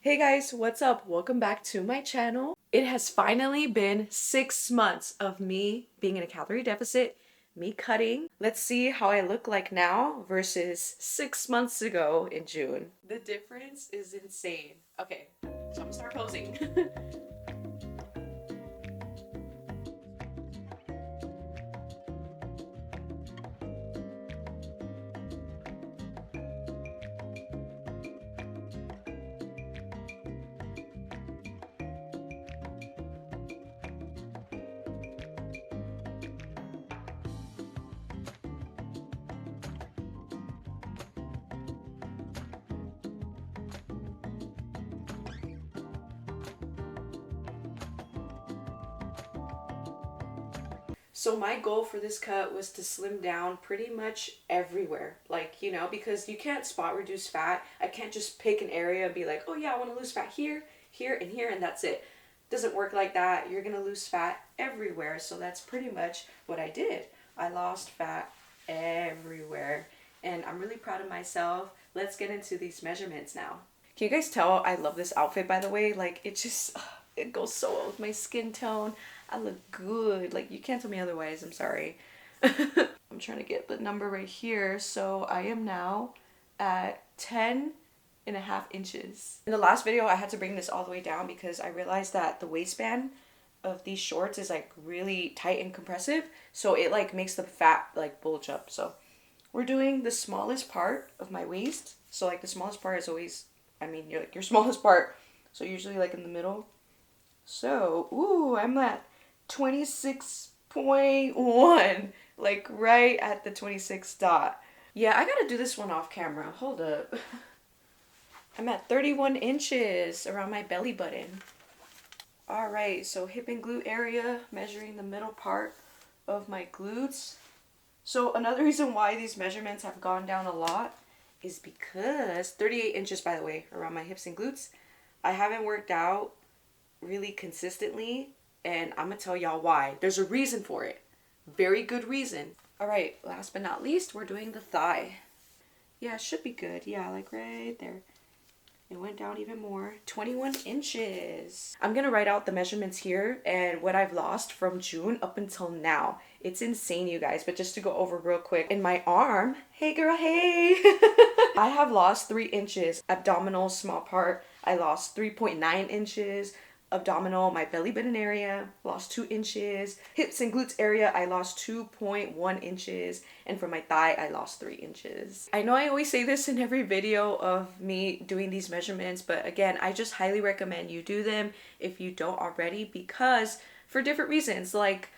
Hey guys, what's up? Welcome back to my channel. It has finally been 6 months of me being in a calorie deficit, me cutting. Let's see how I look like now versus 6 months ago in June. The difference is insane. Okay, so I'm gonna start posing. So my goal for this cut was to slim down pretty much everywhere. Like, because you can't spot reduce fat. I can't just pick an area and be like, oh yeah, I want to lose fat here, here, and here, and that's it. Doesn't work like that. You're going to lose fat everywhere. So that's pretty much what I did. I lost fat everywhere. And I'm really proud of myself. Let's get into these measurements now. Can you guys tell I love this outfit, by the way? Like, it just, it goes so well with my skin tone. I look good. Like, you can't tell me otherwise. I'm sorry. I'm trying to get the number right here. So I am now at 10.5 inches. In the last video, I had to bring this all the way down because I realized that the waistband of these shorts is like really tight and compressive. So it like makes the fat like bulge up. So we're doing the smallest part of my waist. So like the smallest part is always, you're like your smallest part. So usually like in the middle. So, ooh, I'm at 26.1, like right at the 26 dot. Yeah, I gotta do this one off camera. Hold up. I'm at 31 inches around my belly button. All right, so hip and glute area, measuring the middle part of my glutes. So another reason why these measurements have gone down a lot is because 38 inches, by the way, around my hips and glutes. I haven't worked out really consistently, and I'm gonna tell y'all why. There's a reason for it. Very good reason. All right, last but not least, we're doing the thigh. Yeah, it should be good. Yeah, like right there. It went down even more. 21 inches. I'm gonna write out the measurements here and what I've lost from June up until now. It's insane, you guys, but just to go over real quick. In my arm, hey girl, hey. I have lost 3 inches. Abdominal, small part, I lost 3.9 inches. Abdominal, my belly button area, lost 2 inches. Hips and glutes area, I lost 2.1 inches. And for my thigh, I lost 3 inches. I know I always say this in every video of me doing these measurements, but again, I just highly recommend you do them if you don't already, because for different reasons. Like,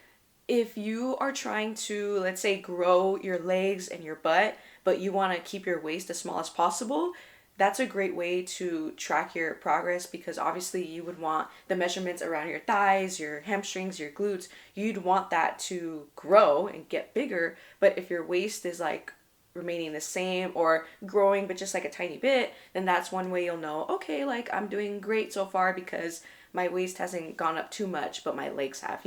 if you are trying to, let's say, grow your legs and your butt, but you want to keep your waist as small as possible, that's a great way to track your progress, because obviously you would want the measurements around your thighs, your hamstrings, your glutes. You'd want that to grow and get bigger. But if your waist is like remaining the same or growing but just like a tiny bit, then that's one way you'll know, okay, like I'm doing great so far because my waist hasn't gone up too much, but my legs have,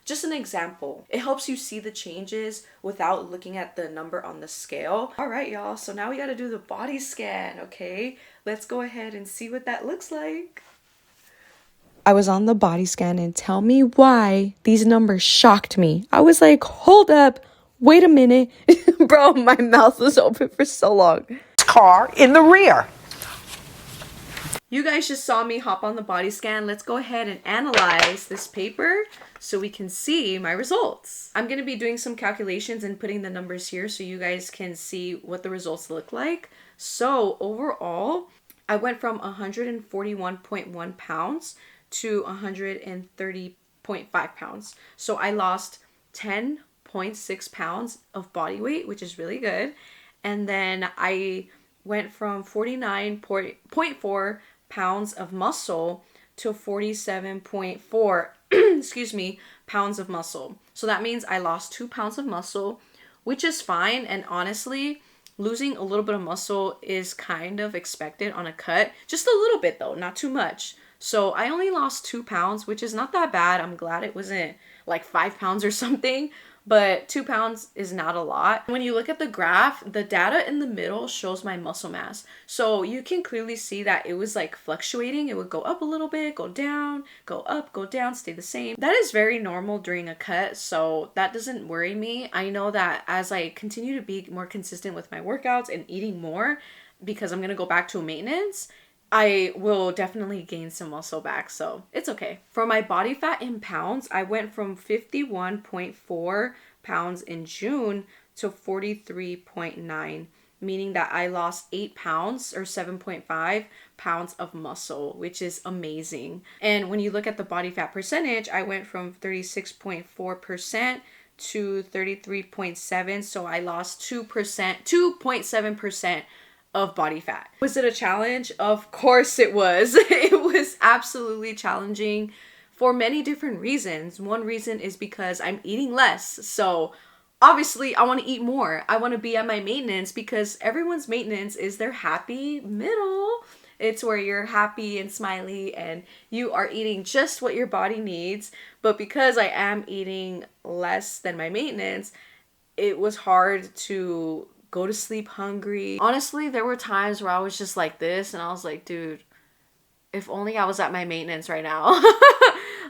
Just an example. It helps you see the changes without looking at the number on the scale. All right, y'all. So now we got to do the body scan, okay? Let's go ahead and see what that looks like. I was on the body scan, and tell me why these numbers shocked me. I was like, hold up. Wait a minute. Bro, my mouth was open for so long. Car in the rear. You guys just saw me hop on the body scan. Let's go ahead and analyze this paper so we can see my results. I'm going to be doing some calculations and putting the numbers here so you guys can see what the results look like. So overall, I went from 141.1 pounds to 130.5 pounds. So I lost 10.6 pounds of body weight, which is really good. And then I went from 49.4 pounds of muscle to 47.4 excuse me, pounds of muscle. So that means I lost 2 pounds of muscle, which is fine. And honestly, losing a little bit of muscle is kind of expected on a cut. Just a little bit though, not too much. So I only lost 2 pounds, which is not that bad. I'm glad it wasn't like 5 pounds or something. but 2 pounds is not a lot. When you look at the graph, the data in the middle shows my muscle mass. So you can clearly see that it was like fluctuating. It would go up a little bit, go down, go up, go down, stay the same. That is very normal during a cut, so that doesn't worry me. I know that as I continue to be more consistent with my workouts and eating more, because I'm going to go back to maintenance, I will definitely gain some muscle back, so it's okay. For my body fat in pounds, I went from 51.4 pounds in June to 43.9, meaning that I lost 8 pounds or 7.5 pounds of muscle, which is amazing. And when you look at the body fat percentage, I went from 36.4% to 33.7, so I lost 2.7% of body fat. Was it a challenge? Of course it was. It was absolutely challenging for many different reasons. One reason is because I'm eating less. So obviously I want to eat more. I want to be at my maintenance, because everyone's maintenance is their happy middle. It's where you're happy and smiley and you are eating just what your body needs. But because I am eating less than my maintenance, it was hard to go to sleep hungry. Honestly, there were times where I was just like this and I was like, dude, if only I was at my maintenance right now.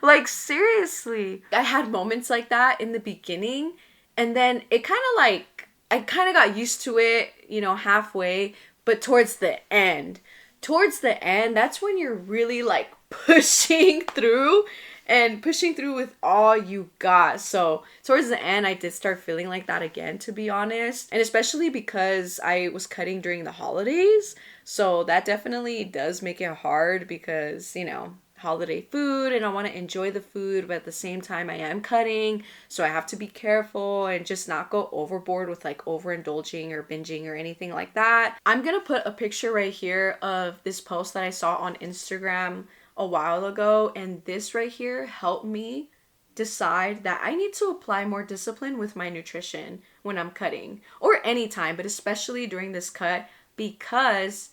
Like, seriously. I had moments like that in the beginning, and then it kind of like, I kind of got used to it, you know, halfway, but towards the end, that's when you're really like pushing through with all you got. So towards the end, I did start feeling like that again, to be honest. And especially because I was cutting during the holidays. So that definitely does make it hard, because, you know, holiday food and I want to enjoy the food, but at the same time I am cutting. So I have to be careful and just not go overboard with like overindulging or binging or anything like that. I'm going to put a picture right here of this post that I saw on Instagram a while ago, and this right here helped me decide that I need to apply more discipline with my nutrition when I'm cutting, or anytime, but especially during this cut, because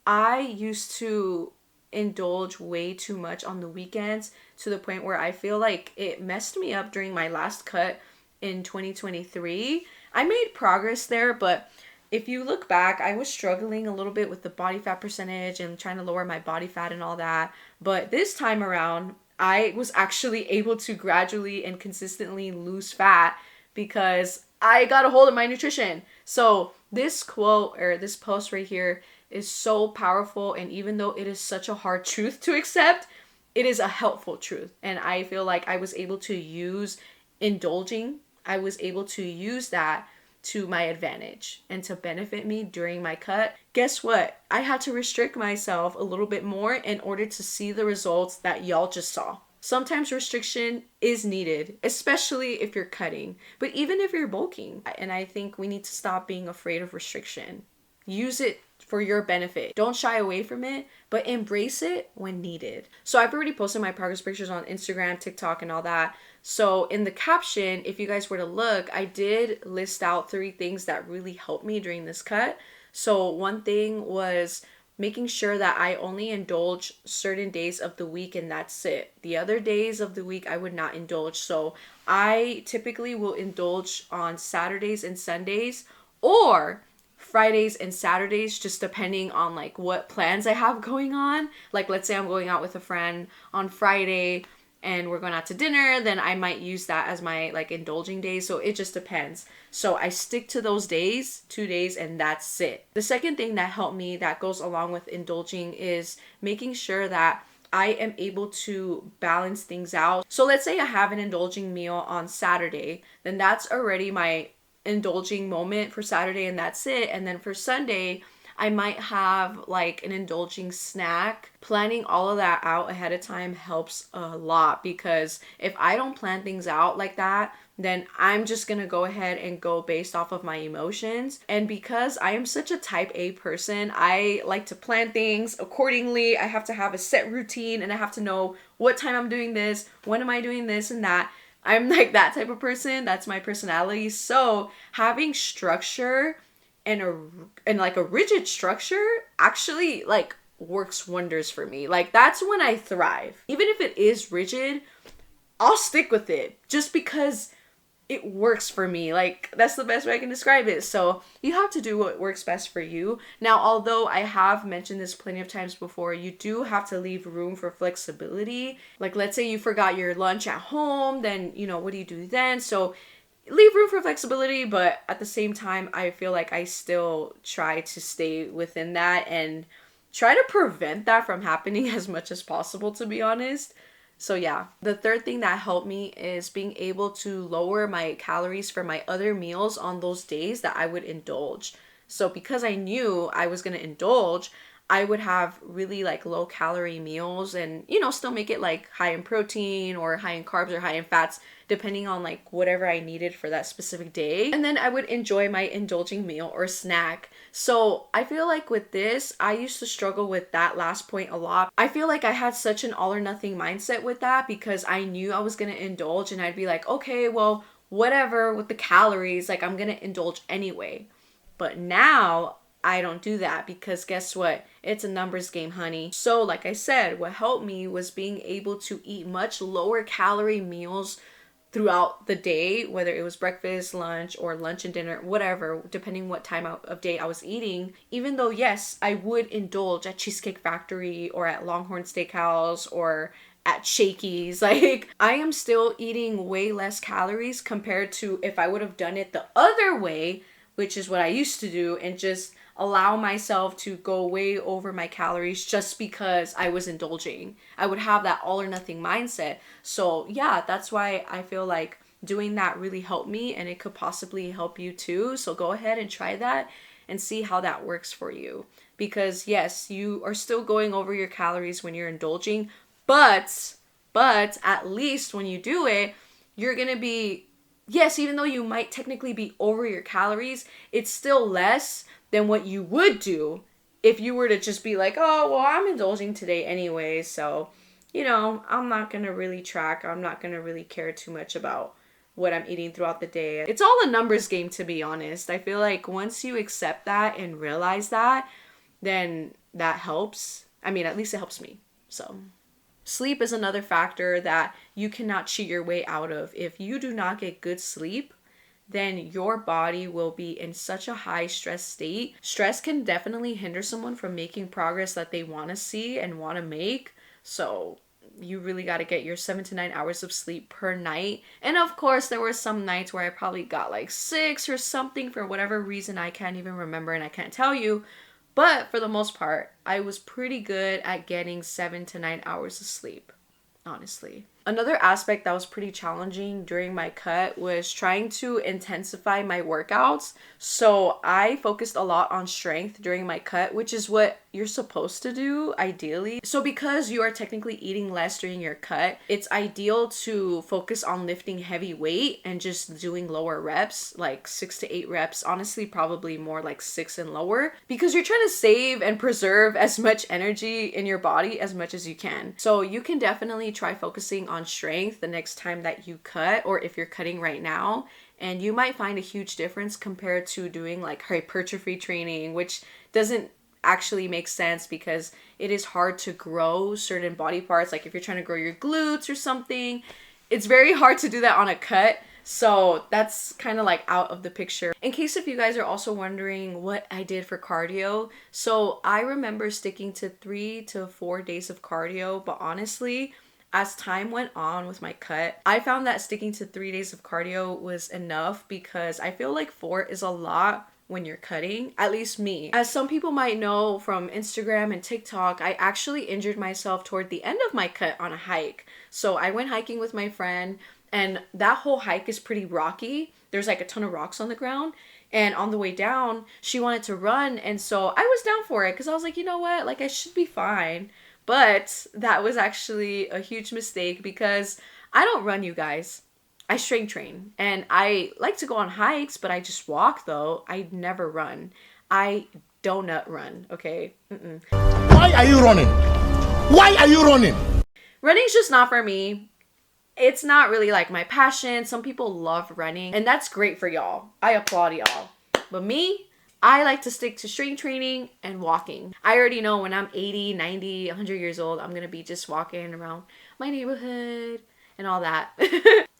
I used to indulge way too much on the weekends, to the point where I feel like it messed me up during my last cut in 2023. I made progress there, but if you look back, I was struggling a little bit with the body fat percentage and trying to lower my body fat and all that. But this time around, I was actually able to gradually and consistently lose fat because I got a hold of my nutrition. So this quote, or this post right here, is so powerful. And even though it is such a hard truth to accept, it is a helpful truth. And I feel like I was able to use indulging. I was able to use that to my advantage and to benefit me during my cut. Guess what? I had to restrict myself a little bit more in order to see the results that y'all just saw. Sometimes restriction is needed, especially if you're cutting, but even if you're bulking. And I think we need to stop being afraid of restriction. Use it for your benefit. Don't shy away from it, but embrace it when needed. So I've already posted my progress pictures on Instagram, TikTok, and all that. So in the caption, if you guys were to look, I did list out 3 things that really helped me during this cut. So one thing was making sure that I only indulge certain days of the week, and that's it. The other days of the week, I would not indulge. So I typically will indulge on Saturdays and Sundays, or Fridays and Saturdays, just depending on like what plans I have going on. Like, let's say I'm going out with a friend on Friday and we're going out to dinner, then I might use that as my like indulging days. So it just depends. So I stick to those days, 2 days, and that's it. The second thing that helped me that goes along with indulging is making sure that I am able to balance things out. So let's say I have an indulging meal on Saturday, then that's already my indulging moment for Saturday, and that's it. And then for Sunday, I might have like an indulging snack. Planning all of that out ahead of time helps a lot, because if I don't plan things out like that, then I'm just gonna go ahead and go based off of my emotions. And because I am such a type A person, I like to plan things accordingly. I have to have a set routine, and I have to know what time I'm doing this, when am I doing this and that. I'm like that type of person. That's my personality. So having structure and like a rigid structure actually like works wonders for me. Like, that's when I thrive. Even if it is rigid, I'll stick with it, just because it works for me. Like, that's the best way I can describe it. So you have to do what works best for you. Now, although I have mentioned this plenty of times before, you do have to leave room for flexibility. Like, let's say you forgot your lunch at home, then, you know, what do you do then? So leave room for flexibility, but at the same time, I feel like I still try to stay within that and try to prevent that from happening as much as possible, to be honest. So yeah, the third thing that helped me is being able to lower my calories for my other meals on those days that I would indulge. So because I knew I was going to indulge, I would have really like low calorie meals and, you know, still make it like high in protein or high in carbs or high in fats, depending on like whatever I needed for that specific day. And then I would enjoy my indulging meal or snack. So I feel like with this, I used to struggle with that last point a lot. I feel like I had such an all or nothing mindset with that because I knew I was going to indulge and I'd be like, okay, well, whatever with the calories, like I'm going to indulge anyway. But now I don't do that because guess what? It's a numbers game, honey. So like I said, what helped me was being able to eat much lower calorie meals throughout the day, whether it was breakfast, lunch, or lunch and dinner, whatever, depending what time of day I was eating. Even though, yes, I would indulge at Cheesecake Factory or at Longhorn Steakhouse or at Shakey's. Like, I am still eating way less calories compared to if I would have done it the other way, which is what I used to do, and just allow myself to go way over my calories just because I was indulging. I would have that all or nothing mindset. So yeah, that's why I feel like doing that really helped me, and it could possibly help you too. So go ahead and try that and see how that works for you. Because yes, you are still going over your calories when you're indulging, but at least when you do it, you're going to be, yes, even though you might technically be over your calories, it's still less than what you would do if you were to just be like, oh, well, I'm indulging today anyway, so, you know, I'm not going to really track. I'm not going to really care too much about what I'm eating throughout the day. It's all a numbers game, to be honest. I feel like once you accept that and realize that, then that helps. I mean, at least it helps me. So sleep is another factor that you cannot cheat your way out of. If you do not get good sleep, then your body will be in such a high stress state. Stress can definitely hinder someone from making progress that they want to see and want to make. So you really got to get your 7 to 9 hours of sleep per night. And of course, there were some nights where I probably got like 6 or something for whatever reason I can't even remember and I can't tell you. But for the most part, I was pretty good at getting 7 to 9 hours of sleep, honestly. Another aspect that was pretty challenging during my cut was trying to intensify my workouts. So I focused a lot on strength during my cut, which is what you're supposed to do ideally. So because you are technically eating less during your cut, it's ideal to focus on lifting heavy weight and just doing lower reps, like 6 to 8 reps. Honestly, probably more like 6 and lower, because you're trying to save and preserve as much energy in your body as much as you can. So you can definitely try focusing on strength the next time that you cut, or if you're cutting right now, and you might find a huge difference compared to doing like hypertrophy training, which doesn't actually make sense because it is hard to grow certain body parts. Like if you're trying to grow your glutes or something, it's very hard to do that on a cut. So that's kind of like out of the picture. In case if you guys are also wondering what I did for cardio, so I remember sticking to 3 to 4 days of cardio, but honestly, as time went on with my cut, I found that sticking to 3 days of cardio was enough because I feel like 4 is a lot when you're cutting, at least me. As some people might know from Instagram and TikTok, I actually injured myself toward the end of my cut on a hike. So I went hiking with my friend, and that whole hike is pretty rocky. There's like a ton of rocks on the ground. And on the way down, she wanted to run. And so I was down for it because I was like, you know what? Like I should be fine. But that was actually a huge mistake because I don't run, you guys. I strength train. And I like to go on hikes, but I just walk though. I never run. I donut run, okay? Why are you running? Why are you running? Running's just not for me. It's not really like my passion. Some people love running, and that's great for y'all. I applaud y'all. But me, I like to stick to strength training and walking. I already know when I'm 80, 90, 100 years old, I'm going to be just walking around my neighborhood and all that.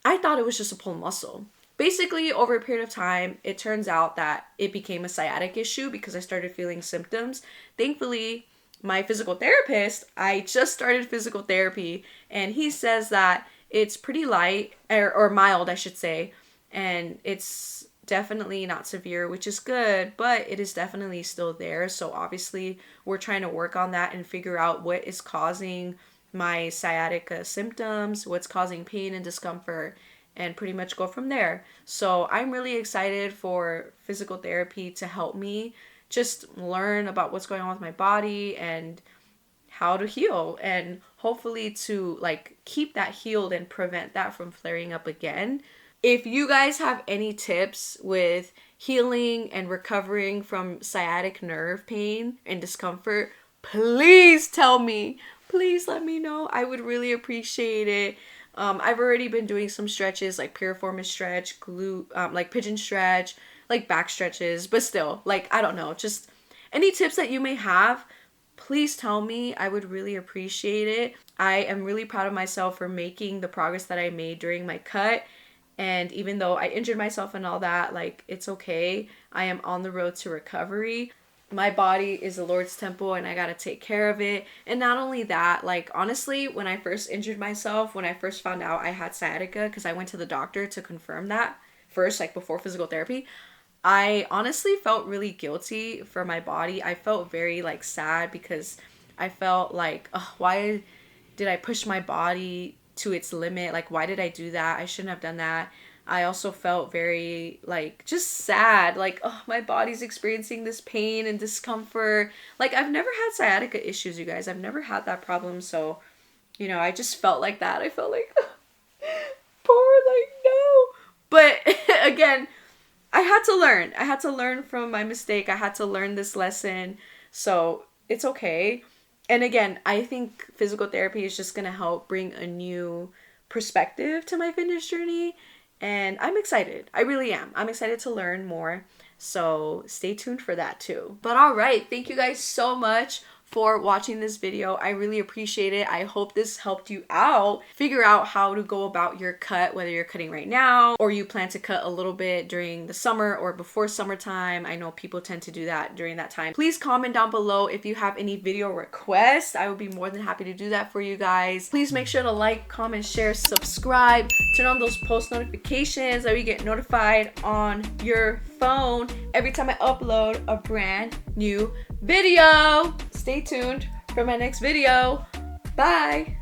I thought it was just a pull muscle. basically over a period of time, it turns out that it became a sciatic issue because I started feeling symptoms. Thankfully, my physical therapist, I just started physical therapy, and he says that it's pretty light, or mild, I should say, and it's definitely not severe, which is good, but it is definitely still there. So obviously we're trying to work on that and figure out what is causing my sciatica symptoms, what's causing pain and discomfort, and pretty much go from there. So I'm really excited for physical therapy to help me just learn about what's going on with my body and how to heal, and hopefully to like keep that healed and prevent that from flaring up again. If you guys have any tips with healing and recovering from sciatic nerve pain and discomfort, please tell me. Please let me know. I would really appreciate it. I've already been doing some stretches like piriformis stretch, glute, like pigeon stretch, like back stretches, but still, like, I don't know, just any tips that you may have, please tell me. I would really appreciate it. I am really proud of myself for making the progress that I made during my cut. And even though I injured myself and all that, like, it's okay. I am on the road to recovery. My body is the Lord's temple and I gotta take care of it. And not only that, like, honestly, when I first injured myself, when I first found out I had sciatica, because I went to the doctor to confirm that first, like before physical therapy, I honestly felt really guilty for my body. I felt very like sad because I felt like, oh, why did I push my body to its limit? Like, why did I do that? I shouldn't have done that. I also felt very like just sad, like, oh, my body's experiencing this pain and discomfort. Like, I've never had sciatica issues, you guys. I've never had that problem. So, you know, I just felt like that. I felt like, poor, like, no. But again, I had to learn from my mistake. I had to learn this lesson. So it's okay. And again, I think physical therapy is just going to help bring a new perspective to my fitness journey. And I'm excited. I really am. I'm excited to learn more. So stay tuned for that too. But all right. Thank you guys so much for watching this video. I really appreciate it. I hope this helped you out. Figure out how to go about your cut, whether you're cutting right now or you plan to cut a little bit during the summer or before summertime. I know people tend to do that during that time. Please comment down below if you have any video requests. I would be more than happy to do that for you guys. Please make sure to like, comment, share, subscribe, turn on those post notifications so you get notified on your phone every time I upload a brand new video. Stay tuned for my next video. Bye.